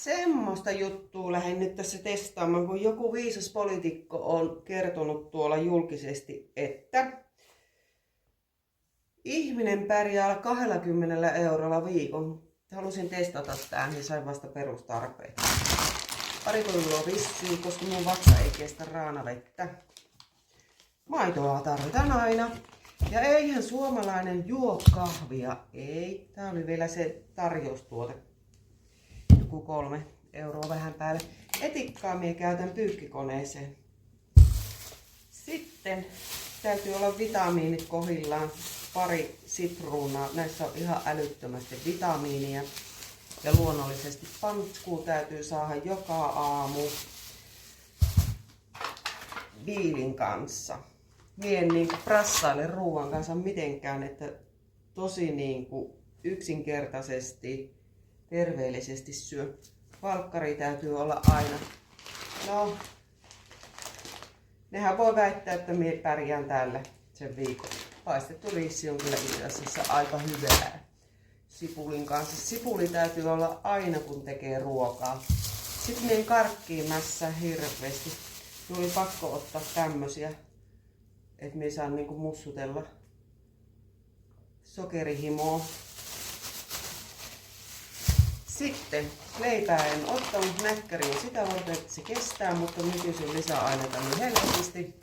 Semmoista juttua lähdin nyt tässä testaamaan, kun joku viisas poliitikko on kertonut tuolla julkisesti, että ihminen pärjää 20 eurolla viikon. Halusin testata tämän, niin sain vasta perustarpeita. Pari pulloa vissiin, koska mun vatsa ei kestä raanavettä. Maitoa tarvitaan aina. Ja eihän suomalainen juo kahvia. Ei. Tää oli vielä se tarjoustuote. Joku 3 euroa vähän päälle. Etikkaa minä käytän pyykkikoneeseen. Sitten täytyy olla vitamiinit kohdillaan. Pari sitruunaa. Näissä on ihan älyttömästi vitamiinia. Ja luonnollisesti panskuu täytyy saada joka aamu viilin kanssa. Mie en niin prassaile ruoan kanssa mitenkään, että tosi niin kuin yksinkertaisesti, terveellisesti syö. Valkkari täytyy olla aina. No, nehän voi väittää, että mie pärjään tällä sen viikon. Paistettu riisi on kyllä itse asiassa aika hyvää sipulin kanssa. Sipuli täytyy olla aina kun tekee ruokaa. Sitten mien karkkiimässä hirveästi. Tuli pakko ottaa tämmösiä, että me saan niinku mussutella sokerihimoa. Sitten leipää en ottanut, näkkäri on sitä varten, että se kestää, mutta nykyisin lisäaineita niin helvetisti.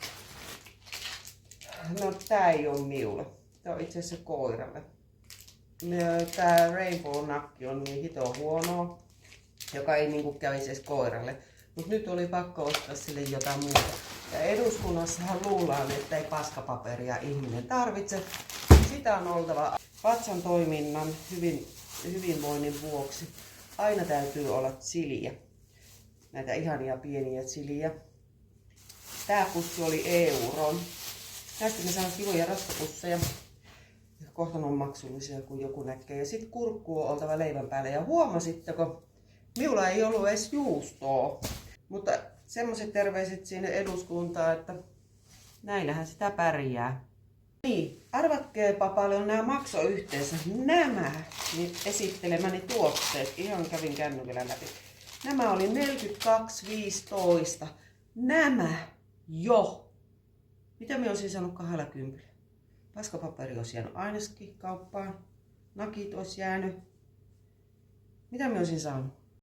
No tää ei oo minulle, tää on itse asiassa koiralle. Tää Rainbow-nakki on niin hito huonoa, joka ei niinku kävisi edes koiralle. Mut nyt oli pakko ostaa sille jotain muuta. Ja eduskunnassahan luullaan, että ei paskapaperia ihminen tarvitse. Sitä on oltava vatsan toiminnan hyvinvoinnin vuoksi. Aina täytyy olla chiliä. Näitä ihania pieniä chiliä. Tää pussi oli euron. Näistä me saan kivoja raskapusseja. Kohta on maksullisia, kun joku näkee. Ja sit kurkku on oltava leivän päällä. Ja huomasitteko, minulla ei ollut edes juustoa. Mutta semmoiset terveiset sinne eduskuntaan, että näillähän sitä pärjää. Niin, arvatkeepa paljon nämä maksoi yhteensä. Nämä niin esittelemäni tuotteet, ihan kävin kännykällä läpi. Nämä oli 42,15. Nämä jo. Mitä minä olisin saanut 20? Paskapaperi olisi jäänyt ainakin kauppaan. Nakit olisi jäänyt. Mitä minä olisin saanut?